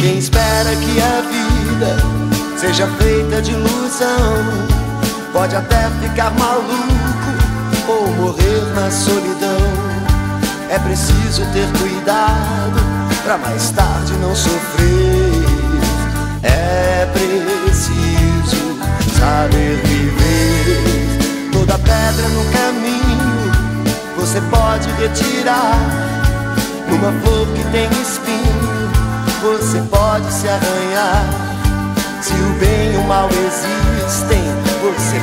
Quem espera que a vida seja feita de ilusão pode até ficar maluco ou morrer na solidão. É preciso ter cuidado pra mais tarde não sofrer. É preciso saber viver. Toda pedra no caminho você pode retirar. Numa flor que tem espinho você pode se arranhar. Se o bem e o mal existem, você